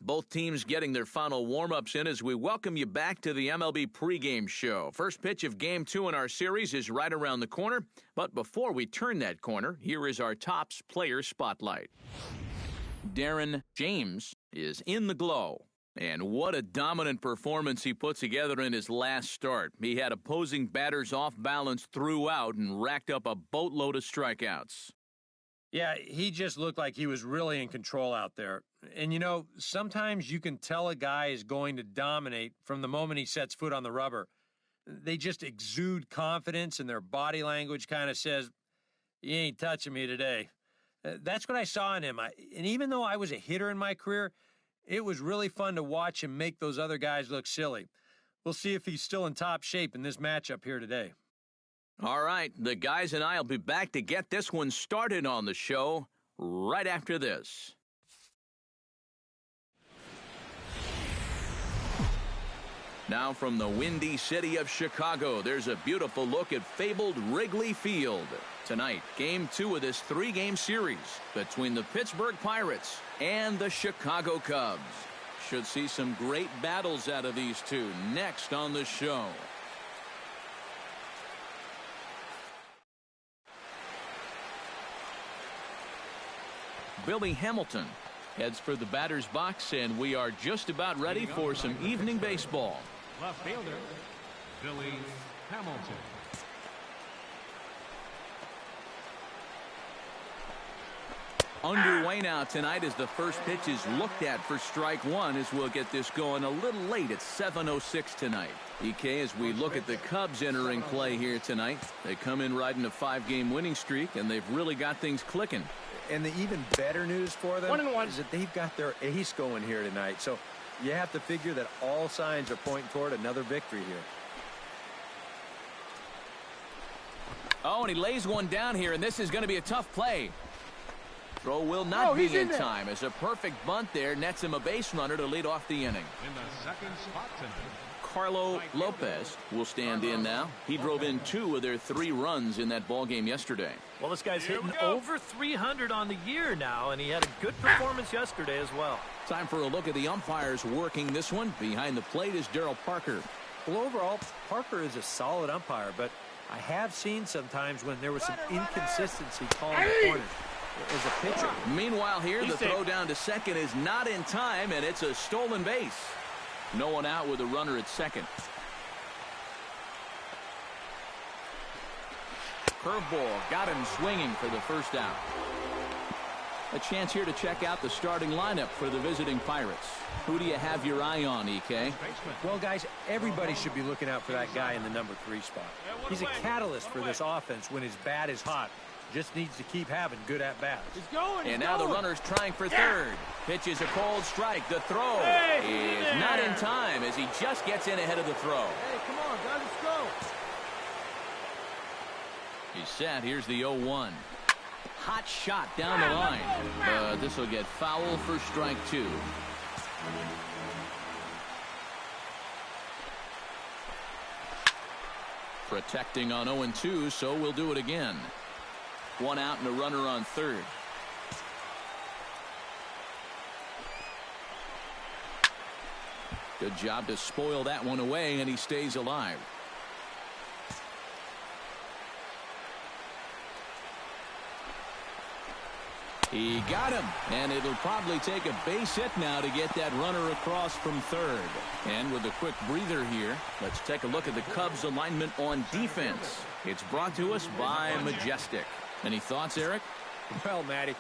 Both teams getting their final warm-ups in as we welcome you back to the MLB pregame show. First pitch of Game 2 in our series is right around the corner. But before we turn that corner, here is our Topps player spotlight. Darren James is in the glow. And what a dominant performance he put together in his last start. He had opposing batters off balance throughout and racked up a boatload of strikeouts. Yeah, he just looked like he was really in control out there. And, you know, sometimes you can tell a guy is going to dominate from the moment he sets foot on the rubber. They just exude confidence, and their body language kind of says, "You ain't touching me today." That's what I saw in him. And even though I was a hitter in my career, it was really fun to watch him make those other guys look silly. We'll see if he's still in top shape in this matchup here today. All right, the guys and I will be back to get this one started on the show right after this. Now from the windy city of Chicago, there's a beautiful look at fabled Wrigley Field. Tonight, Game 2 of this 3-game series between the Pittsburgh Pirates and the Chicago Cubs. Should see some great battles out of these two next on the show. Billy Hamilton heads for the batter's box, and we are just about ready for some evening baseball. Left fielder, Billy Hamilton. Underway now tonight as the first pitch is looked at for strike one, as we'll get this going a little late at 7:06 tonight. EK, as we look at the Cubs entering play here tonight, they come in riding a 5-game winning streak, and they've really got things clicking. And the even better news for them is that they've got their ace going here tonight. So you have to figure that all signs are pointing toward another victory here. Oh, and he lays one down here, and this is going to be a tough play. Throw will not be in time, as a perfect bunt there nets him a base runner to lead off the inning. In the second spot tonight, Carlo Lopez will stand in now. He drove in 2 of their 3 runs in that ball game yesterday. Well, this guy's hitting over 300 on the year now, and he had a good performance yesterday as well. Time for a look at the umpires working this one. Behind the plate is Darryl Parker. Well, overall, Parker is a solid umpire, but I have seen sometimes when there was some inconsistency calling the corners as a pitcher. Meanwhile here, the throw down to second is not in time, and it's a stolen base. No one out with a runner at second. Curveball got him swinging for the first out. A chance here to check out the starting lineup for the visiting Pirates. Who do you have your eye on, EK? Well, guys, everybody should be looking out for that guy in the number 3 spot. He's a catalyst for this offense when his bat is hot. Just needs to keep having good at-bats. And now the runner's trying for third. Pitch is a cold strike. The throw is not in time as he just gets in ahead of the throw. Hey, come on, guys, let's go. He's set. Here's the 0-1. Hot shot down the line. This will get foul for strike 2. Protecting on 0-2, so we'll do it again. 1 out and a runner on third. Good job to spoil that one away, and he stays alive. He got him, and it'll probably take a base hit now to get that runner across from third. And with a quick breather here, let's take a look at the Cubs alignment on defense. It's brought to us by Majestic. Any thoughts, Eric? Well, Matty,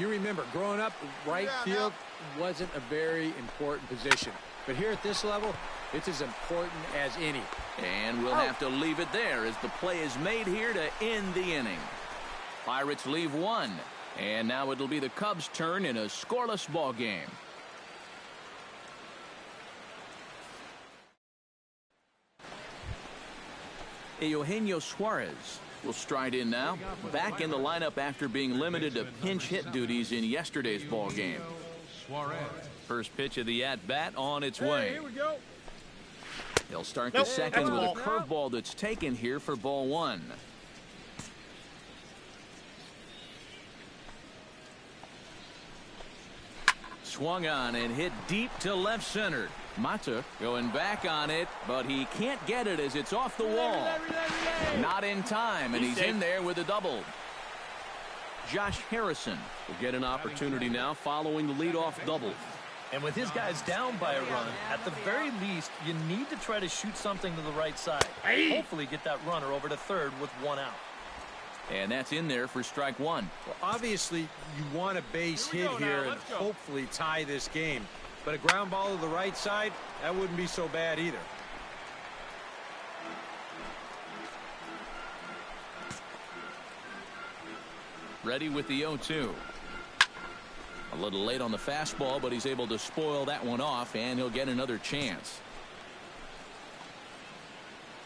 you remember growing up, right field wasn't a very important position. But here at this level, it's as important as any. And we'll have to leave it there as the play is made here to end the inning. Pirates leave 1. And now it'll be the Cubs' turn in a scoreless ball game. Eugenio Suarez will stride in now, back in the lineup after being limited to pinch hit duties in yesterday's ball game. First pitch of the at-bat on its way. Here we go. He'll start the second with a curveball that's taken here for ball 1. swung on and hit deep to left center. Mata going back on it, but he can't get it as it's off the wall. Not in time, and he's in there with a double. Josh Harrison will get an opportunity now following the leadoff double. And with his guys down by a run, at the very least, you need to try to shoot something to the right side. Hopefully get that runner over to third with one out. And that's in there for strike one. Well, obviously, you want a base hit here and hopefully tie this game. But a ground ball to the right side, that wouldn't be so bad either. Ready with the 0-2. A little late on the fastball, but he's able to spoil that one off, and he'll get another chance.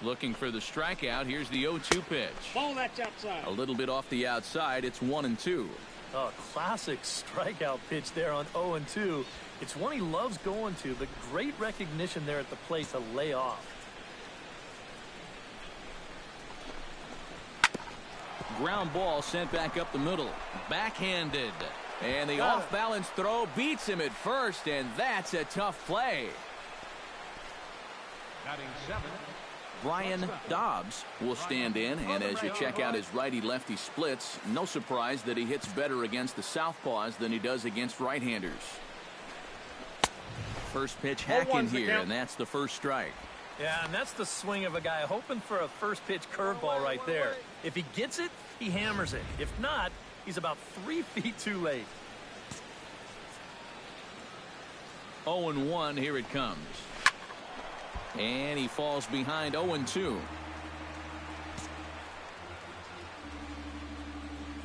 Looking for the strikeout. Here's the 0-2 pitch. Ball that's outside. A little bit off the outside. It's 1-2. Oh, classic strikeout pitch there on 0-2. It's one he loves going to, but great recognition there at the plate to lay off. Ground ball sent back up the middle. Backhanded. And the off-balance throw beats him at first, and that's a tough play. Batting seven. Brian Dobbs will stand in, and as you check out his righty-lefty splits, no surprise that he hits better against the southpaws than he does against right-handers. First pitch hacking here, and that's the first strike. Yeah, and that's the swing of a guy hoping for a first pitch curveball right there. If he gets it, he hammers it. If not, he's about 3 feet too late. 0-1, here it comes. And he falls behind 0-2.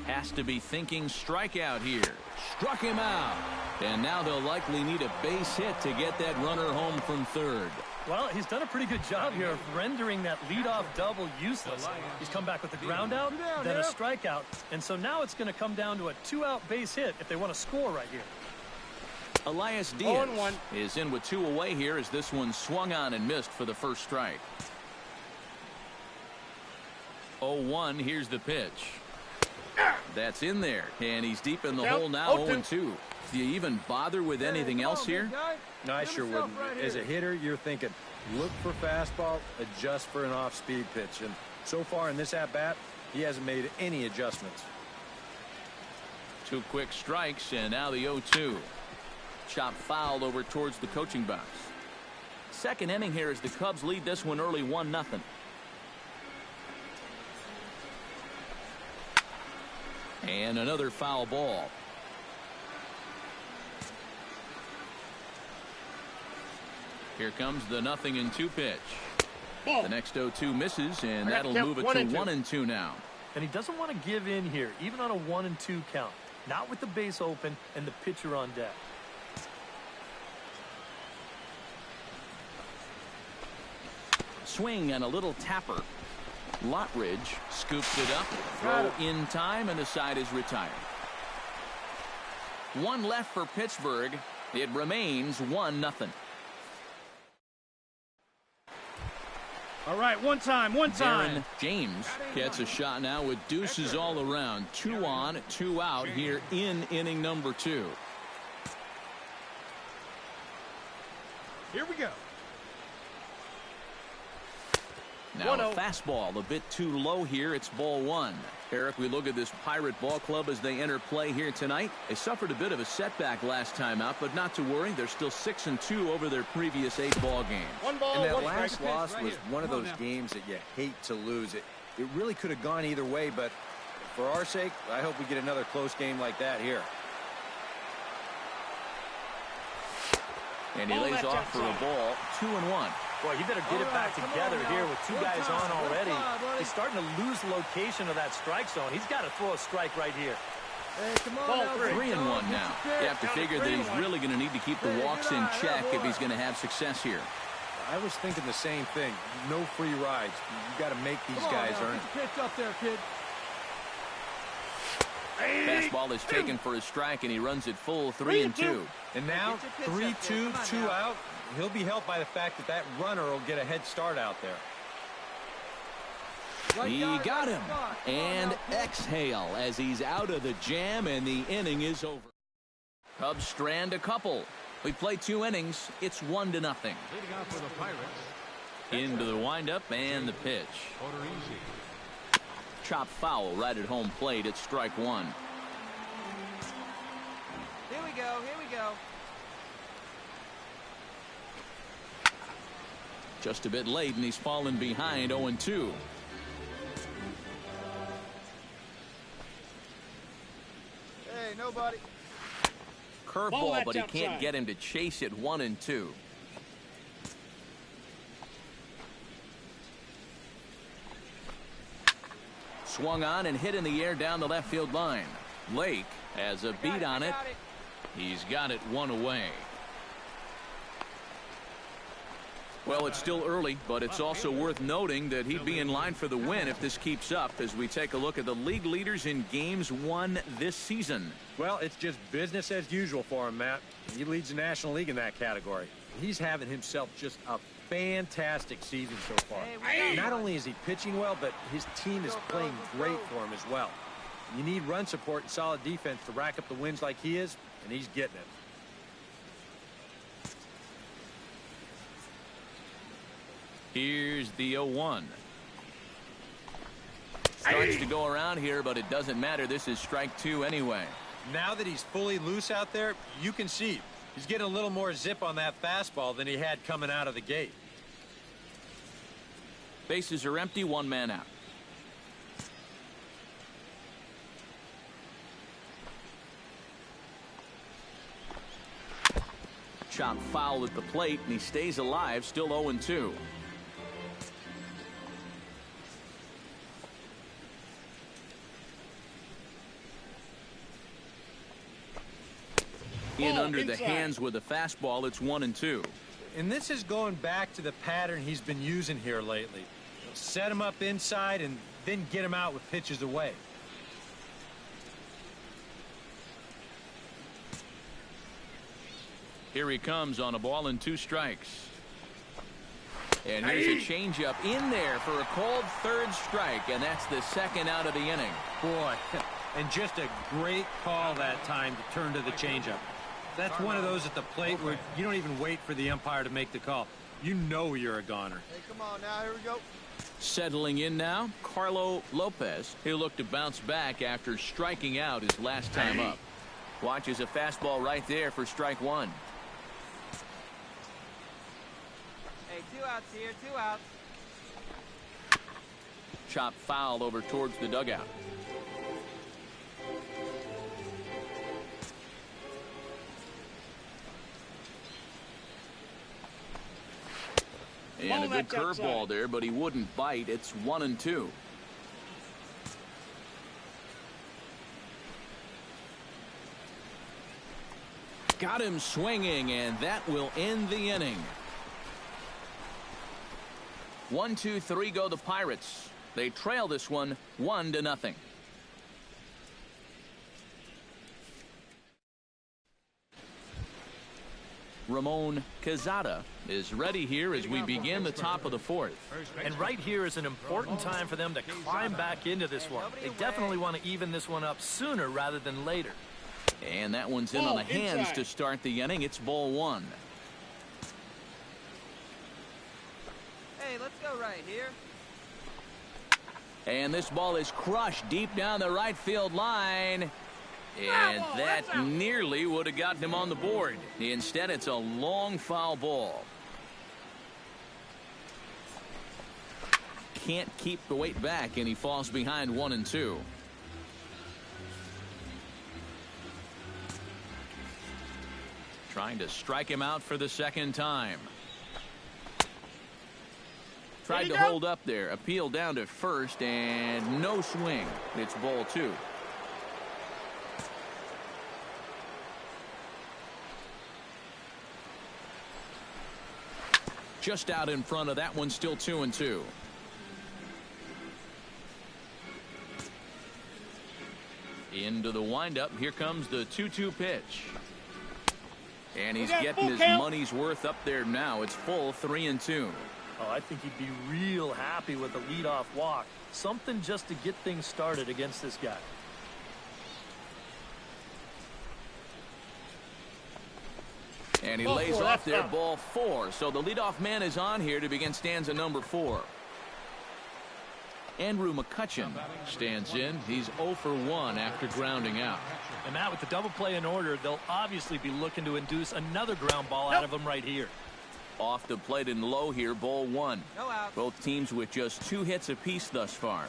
Has to be thinking strikeout here. Struck him out. And now they'll likely need a base hit to get that runner home from third. Well, he's done a pretty good job here of rendering that leadoff double useless. He's come back with a ground out, then a strikeout. And so now it's going to come down to a 2-out base hit if they want to score right here. Elias Diaz is in with 2 away here as this one swung on and missed for the first strike. 0-1, here's the pitch. That's in there, and he's deep in the hole now. 0-2. Do you even bother with anything else here? No, I sure wouldn't. As a hitter, you're thinking, look for fastball, adjust for an off-speed pitch. And so far in this at-bat, he hasn't made any adjustments. 2 quick strikes, and now the 0-2. Chop fouled over towards the coaching box. Second inning here as the Cubs lead this one early 1-0. And another foul ball. Here comes the 0-2 pitch. The next 0-2 misses, and that'll move it to 1-2 now. And he doesn't want to give in here, even on a 1-2 count. Not with the base open and the pitcher on deck. Swing and a little tapper. Lottridge scoops it up. Throw in time, and the side is retired. 1 left for Pittsburgh. It remains 1-0. All right, one time. Darren James gets a shot now with deuces all around. 2 on, 2 out here in inning number 2. Here we go. Now a fastball a bit too low here. It's ball 1. Eric, we look at this Pirate ball club as they enter play here tonight. They suffered a bit of a setback last time out, but not to worry. They're still 6-2 over their previous 8 ball games. And that last loss was one of those games that you hate to lose. It really could have gone either way, but for our sake, I hope we get another close game like that here. And he lays off for a ball. 2-1. Boy, he better get it back together here with 2 guys on already. He's starting to lose location of that strike zone. He's got to throw a strike right here. Hey, come on, 3-1 now. You have to figure that he's really going to need to keep the walks in check if he's going to have success here. I was thinking the same thing. No free rides. You got to make these guys earn it. Pitch up there, kid. Fastball is taken for a strike, and he runs it full 3-2. And now 3-2, 2 out. He'll be helped by the fact that that runner will get a head start out there. He got him. And exhale as he's out of the jam, and the inning is over. Cubs strand a couple. We play 2 innings. It's 1-0. Leading off for the Pirates. Into the windup and the pitch. Odorizzi. Chop foul right at home plate. It's strike 1. Here we go. Here we go. Just a bit late, and he's fallen behind 0-2. Hey, nobody. Curveball, but he can't get him to chase it. 1-2. Swung on and hit in the air down the left field line. Lake has a beat on it. He's got it 1 away. Well, it's still early, but it's also worth noting that he'd be in line for the win if this keeps up as we take a look at the league leaders in games won this season. Well, it's just business as usual for him, Matt. He leads the National League in that category. He's having himself just a fantastic season so far. Not only is he pitching well, but his team is playing great for him as well. You need run support and solid defense to rack up the wins like he is, and he's getting it. Here's the 0-1. Starts to go around here, but it doesn't matter. This is strike 2 anyway. Now that he's fully loose out there, you can see he's getting a little more zip on that fastball than he had coming out of the gate. Bases are empty, 1 man out. Chop foul at the plate, and he stays alive, still 0-2. In under the hands with a fastball. It's 1-2. And this is going back to the pattern he's been using here lately. Set him up inside and then get him out with pitches away. Here he comes on a ball and 2 strikes. And here's a changeup in there for a called 3rd strike, and that's the 2nd out of the inning. Boy, and just a great call that time to turn to the changeup. That's one of those at the plate where you don't even wait for the umpire to make the call. You know you're a goner. Hey, come on now. Here we go. Settling in now, Carlo Lopez. He'll look to bounce back after striking out his last time up. Watches a fastball right there for strike 1. Hey, 2 outs here. 2 outs. Chop foul over towards the dugout. And a good curveball there, but he wouldn't bite. It's 1-2. Got him swinging, and that will end the inning. 1-2-3 go the Pirates. They trail this one 1-0. Ramon Quezada is ready here as we begin the top of the 4th. And right here is an important time for them to climb back into this one. They definitely want to even this one up sooner rather than later. And that one's in on the hands to start the inning. It's ball 1. Hey, let's go right here. And this ball is crushed deep down the right field line. And that nearly would have gotten him on the board. Instead, it's a long foul ball. Can't keep the weight back, and he falls behind 1-2. Trying to strike him out for the 2nd time. Tried to hold up there. Appeal down to first, and no swing. It's ball 2. Just out in front of that one, still 2-2. Into the windup. Here comes the 2-2 pitch. And he's getting his money's worth up there now. It's full 3-2. Oh, I think he'd be real happy with a leadoff walk. Something just to get things started against this guy. And he lays off there, ball 4. So the leadoff man is on here to begin stanza number 4. Andrew McCutchen stands in. He's 0 for 1 after grounding out. And Matt, with the double play in order, they'll obviously be looking to induce another ground ball out of him right here. Off the plate and low here, ball 1. No out. Both teams with just 2 hits apiece thus far.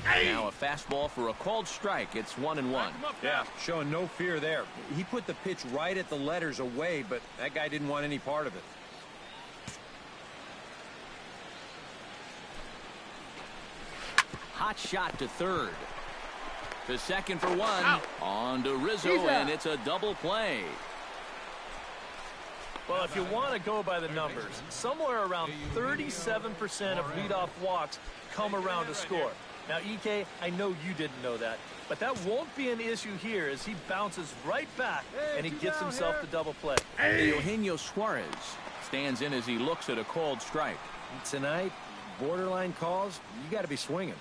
Now a fastball for a called strike. It's 1-1. Yeah, showing no fear there. He put the pitch right at the letters away, but that guy didn't want any part of it. Hot shot to third. To second for 1. Out. On to Rizzo, and it's a double play. Well, if you want to go by the numbers, somewhere around 37% of leadoff walks come around to score. Now, EK, I know you didn't know that, but that won't be an issue here as he bounces right back and he gets himself the double play. Eugenio Suarez stands in as he looks at a called strike. Tonight, borderline calls, you got to be swinging.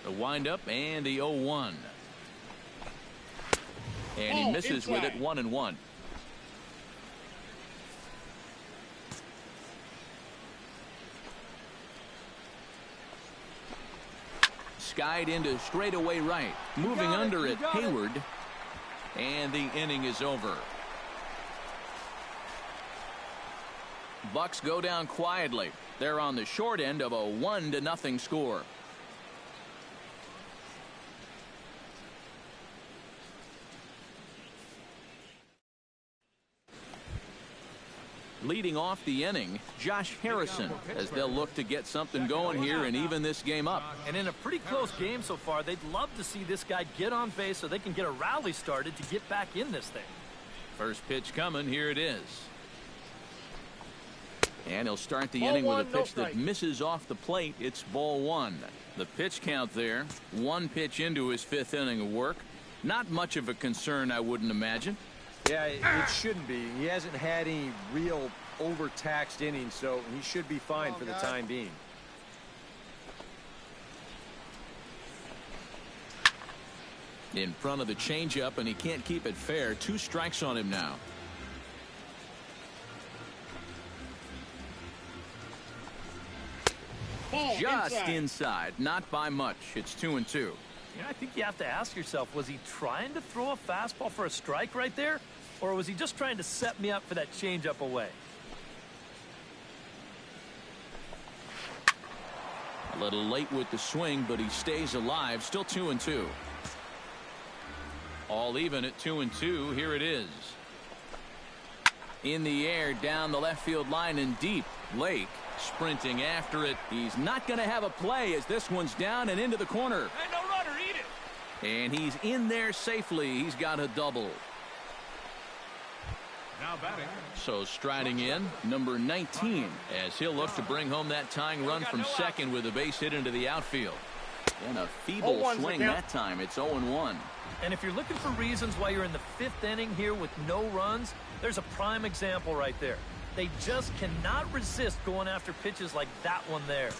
The windup and the 0-1. And he misses with it, 1-1. Skied into straightaway right. Moving under it, Hayward. And the inning is over. Bucks go down quietly. They're on the short end of a 1-0 score. Leading off the inning, Josh Harrison, as they'll look to get something going here and even this game up. And in a pretty close game so far, they'd love to see this guy get on base so they can get a rally started to get back in this thing. First pitch coming, here it is. And he'll start the inning with a pitch that misses off the plate. It's ball 1. The pitch count there, 1 pitch into his 5th inning of work. Not much of a concern, I wouldn't imagine. Yeah, it shouldn't be. He hasn't had any real overtaxed innings, so he should be fine for the time being. In front of the changeup, and he can't keep it fair. 2 strikes on him now. Just inside, not by much. It's 2-2. You know, I think you have to ask yourself, was he trying to throw a fastball for a strike right there? Or was he just trying to set me up for that changeup away? A little late with the swing, but he stays alive. Still 2-2. All even at 2-2. Here it is. In the air, down the left field line and deep. Lake sprinting after it. He's not going to have a play as this one's down and into the corner. Hey, no runner, eat it. And he's in there safely. He's got a double. Now batting. So striding in, number 19, as he'll look to bring home that tying run from second with a base hit into the outfield. And a feeble swing that time. It's 0-1. And if you're looking for reasons why you're in the 5th inning here with no runs, there's a prime example right there. They just cannot resist going after pitches like that one there.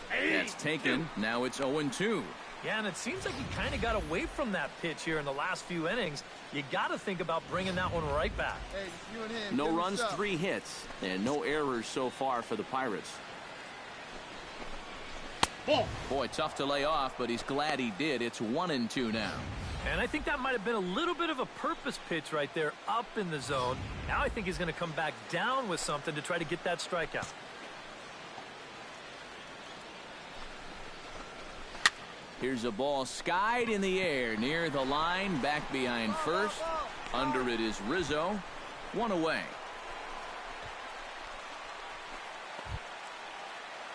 That's taken. Now it's 0-2. Yeah, and it seems like he kind of got away from that pitch here in the last few innings. You got to think about bringing that one right back. Hey, you and him. No runs, 3 hits, and no errors so far for the Pirates. Boy, tough to lay off, but he's glad he did. It's 1-2 now. And I think that might have been a little bit of a purpose pitch right there up in the zone. Now I think he's going to come back down with something to try to get that strikeout. Here's a ball skied in the air near the line, back behind first. Under it is Rizzo. 1 away.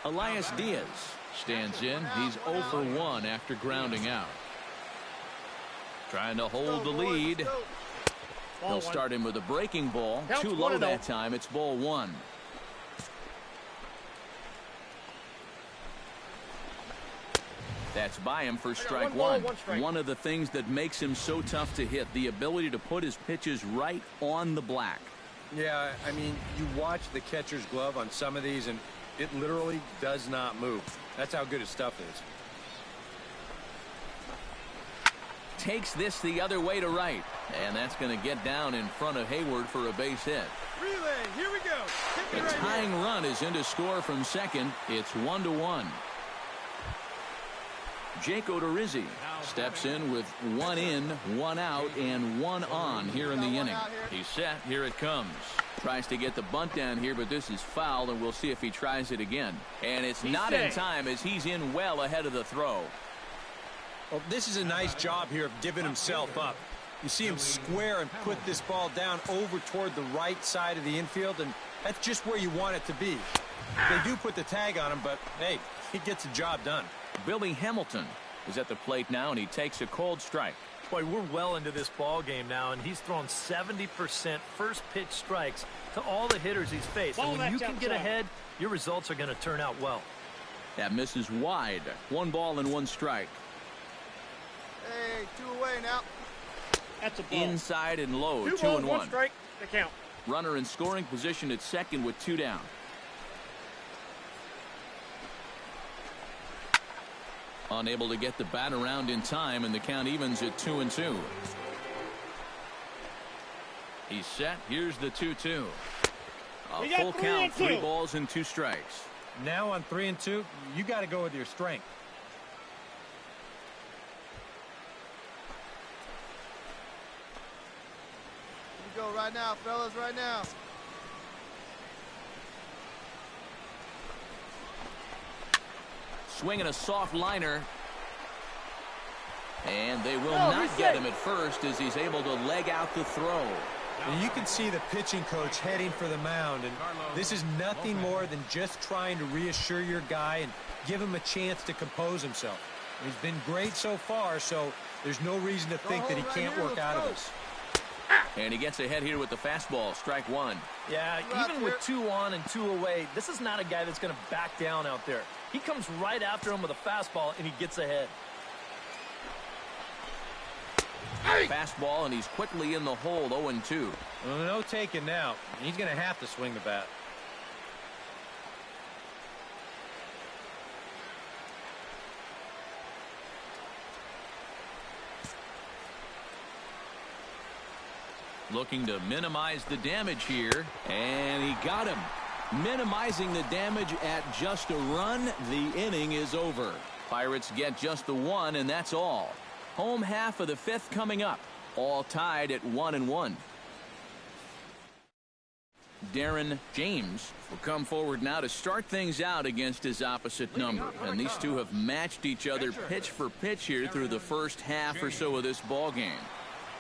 Elias Diaz stands in. He's 0 for 1 after grounding out. Trying to hold the lead. They'll start him with a breaking ball. Too low that time. It's ball 1. That's by him for strike 1. One of the things that makes him so tough to hit, the ability to put his pitches right on the black. Yeah, I mean, you watch the catcher's glove on some of these, and It literally does not move. That's how good his stuff is. Takes this the other way to right. And that's going to get down in front of Hayward for a base hit. Relay, here we go. The tying run is in to score from second. It's 1-1. Jake Odorizzi steps in with 1 in, 1 out, and 1 on here in the inning. He's set. Here it comes. Tries to get the bunt down here, but this is foul, and we'll see if he tries it again. And it's not in time as he's in well ahead of the throw. Well, this is a nice job here of giving himself up. You see him square and put this ball down over toward the right side of the infield, and that's just where you want it to be. They do put the tag on him, but, hey, he gets the job done. Billy Hamilton is at the plate now, and he takes a cold strike. Boy, we're well into this ball game now, and he's thrown 70% first pitch strikes to all the hitters he's faced. And when you can get ahead, your results are going to turn out well. That misses wide. 1 ball and 1 strike. Hey, 2 away now. That's a ball. Inside and low. 2 2 balls, and 1 1. strike. The count. Runner in scoring position at second with 2 down. Unable to get the bat around in time, and the count evens at 2-2. He's set. Here's the 2-2. A full count, 3 balls and 2 strikes. Now on 3-2, you got to go with your strength. Here we go right now, fellas, right now. Swinging a soft liner. And they will not get him at first as he's able to leg out the throw. And you can see the pitching coach heading for the mound, and this is nothing more than just trying to reassure your guy and give him a chance to compose himself. He's been great so far, so there's no reason to think that he can't work out of this. And he gets ahead here with the fastball. Strike 1. Yeah, even with 2 on and 2 away, this is not a guy that's going to back down out there. He comes right after him with a fastball, and he gets ahead. Fastball, and he's quickly in the hole. 0-2. Well, no taking now. He's going to have to swing the bat. Looking to minimize the damage here, and he got him. Minimizing the damage at just a run. The inning is over. Pirates get just the 1, and that's all. Home half of the 5th coming up. All tied at 1-1. Darren James will come forward now to start things out against his opposite number. And these two have matched each other pitch for pitch here through the first half or so of this ball game.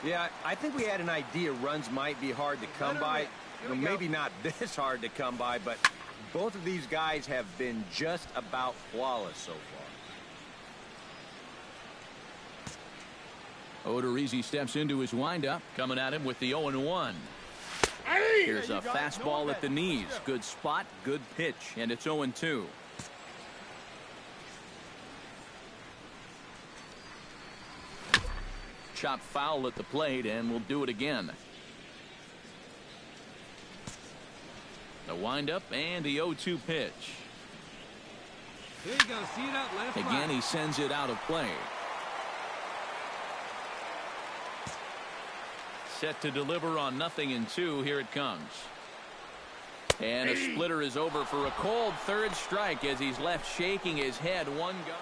Yeah, I think we had an idea runs might be hard to come by. Maybe not this hard to come by, but both of these guys have been just about flawless so far. Odorizzi steps into his windup, coming at him with the 0-1. Here's a fastball at the knees. Good spot, good pitch, and it's 0-2. Chop foul at the plate, and we'll do it again. The windup and the 0-2 pitch. Here you go. See it out left. Again, he sends it out of play. Set to deliver on 0-2. Here it comes. And a splitter is over for a cold 3rd strike as he's left shaking his head. 1 guy.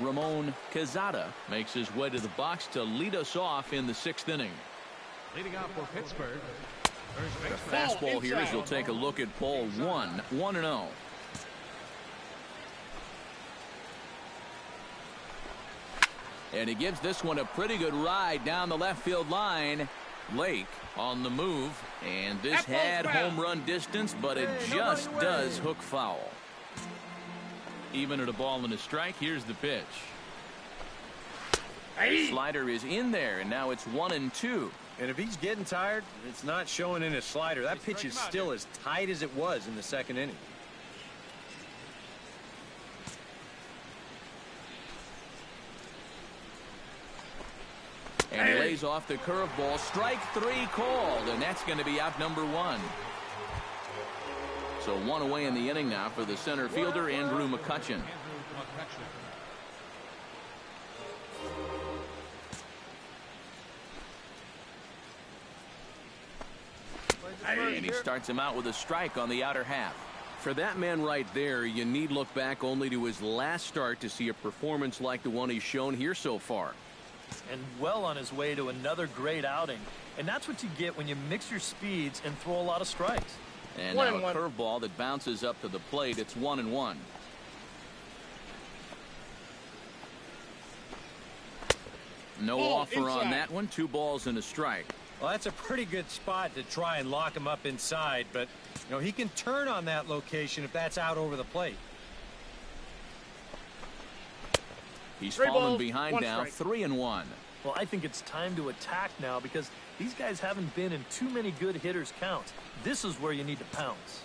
Ramon Quezada makes his way to the box to lead us off in the 6th inning. Leading off for Pittsburgh. The fastball here as we'll take a look at ball 1. 1-0. And he gives this one a pretty good ride down the left field line. Lake on the move, and this had home run distance, but it just does hook foul. Even at a ball and a strike. Here's the pitch. Slider is in there, and now it's 1-2. And if he's getting tired, it's not showing in his slider. That pitch is still as tight as it was in the 2nd inning. And he lays off the curveball. Strike 3 called, and that's going to be out number 1. So one away in the inning now for the center fielder, Andrew McCutchen. And he starts him out with a strike on the outer half. For that man right there, you need look back only to his last start to see a performance like the one he's shown here so far. And well on his way to another great outing. And that's what you get when you mix your speeds and throw a lot of strikes. And now a curveball that bounces up to the plate. It's 1-1. No offer on that one. 2 balls and a strike. Well, that's a pretty good spot to try and lock him up inside, but you know he can turn on that location if that's out over the plate. He's fallen behind now, 3-1. Well, I think it's time to attack now because these guys haven't been in too many good hitters' counts. This is where you need to pounce.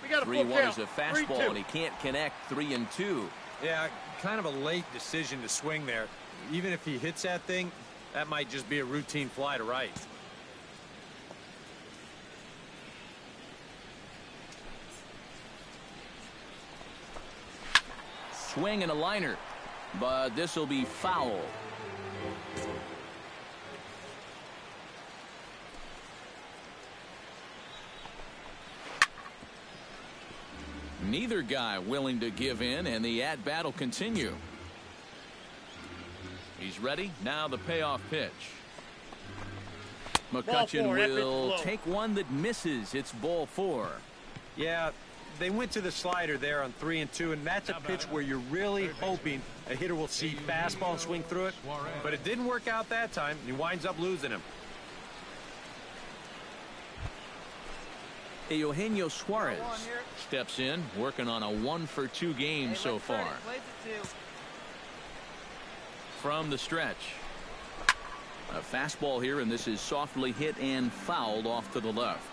We got a 3-1 is a fastball, and he can't connect. 3-2. Yeah, kind of a late decision to swing there. Even if he hits that thing, that might just be a routine fly to right. Swing and a liner, but this will be foul. Neither guy willing to give in, and the at-bat will continue. He's ready. Now the payoff pitch. McCutchen will take one that misses. It's ball 4. Yeah, they went to the slider there on 3-2, and that's a pitch where you're really hoping a hitter will see fastball and swing through it. But it didn't work out that time, and he winds up losing him. Eugenio Suarez steps in, working on a 1-for-2 game so far. From the stretch. A fastball here, and this is softly hit and fouled off to the left.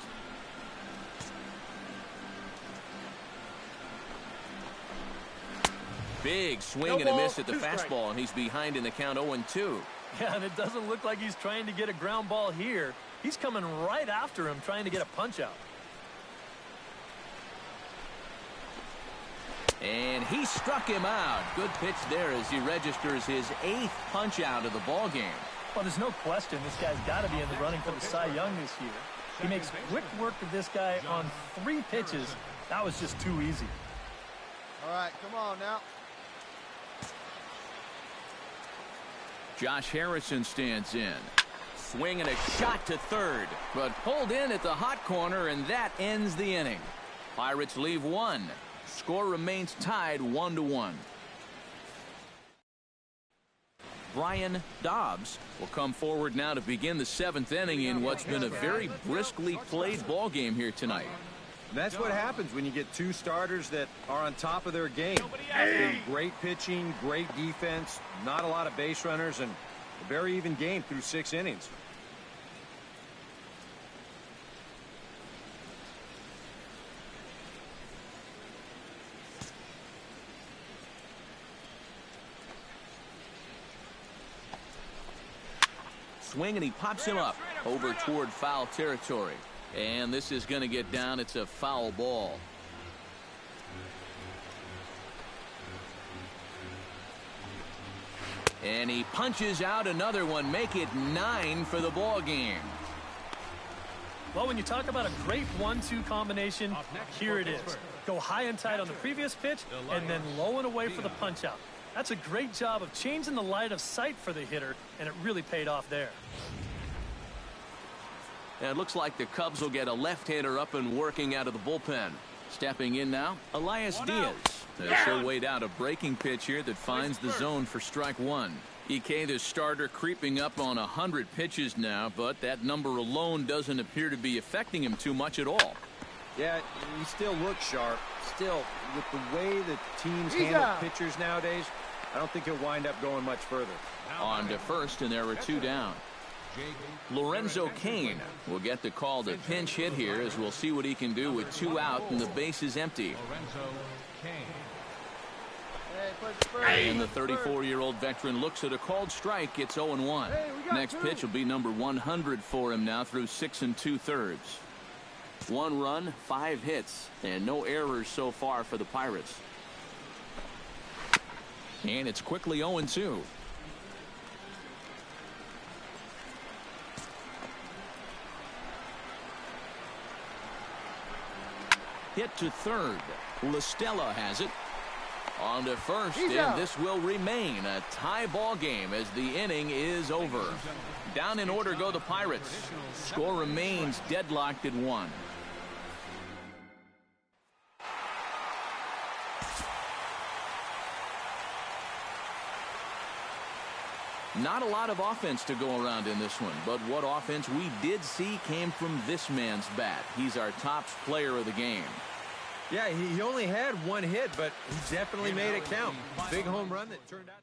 Big swing and a miss at the fastball, and he's behind in the count 0-2. Yeah, and it doesn't look like he's trying to get a ground ball here. He's coming right after him, trying to get a punch out. And he struck him out. Good pitch there as he registers his 8th punch out of the ball game. Well, there's no question this guy's got to be in the running for the Cy Young this year. He makes quick work of this guy on 3 pitches. That was just too easy. All right, come on now. Josh Harrison stands in. Swing and a shot to third, but pulled in at the hot corner, and that ends the inning. Pirates leave 1. Score remains tied 1-1. Brian Dobbs will come forward now to begin the 7th inning in what's been a very briskly played ball game here tonight. That's what happens when you get 2 starters that are on top of their game. Great pitching, great defense, not a lot of base runners, and a very even game through 6 innings. Swing, and he pops him up over toward foul territory. And this is going to get down. It's a foul ball. And he punches out another one. Make it 9 for the ball game. Well, when you talk about a great 1-2 combination, here it is. Go high and tight on the previous pitch, and then low and away for the punch out. That's a great job of changing the line of sight for the hitter, and it really paid off there. And it looks like the Cubs will get a left-hander up and working out of the bullpen. Stepping in now, Elias Diaz. He'll wait out a breaking pitch here that finds the zone for strike 1. EK, the starter, creeping up on 100 pitches now, but that number alone doesn't appear to be affecting him too much at all. Yeah, he still looks sharp. Still, with the way that teams handle pitchers nowadays, I don't think he'll wind up going much further. On to first, and there are 2 down. Lorenzo Cain will get the call to pinch hit here, as we'll see what he can do with 2 out and the base is empty. And the 34-year-old veteran looks at a called strike. It's 0-1. Next pitch will be number 100 for him now through 6 2/3. 1 run, 5 hits, and no errors so far for the Pirates. And it's quickly 0-2. Hit to third. LaStella has it. On to first, and this will remain a tie ball game as the inning is over. Down in order go the Pirates. Score remains deadlocked at 1. Not a lot of offense to go around in this one, but what offense we did see came from this man's bat. He's our top player of the game. Yeah, he only had 1 hit, but he definitely made it count. Big home run that turned out.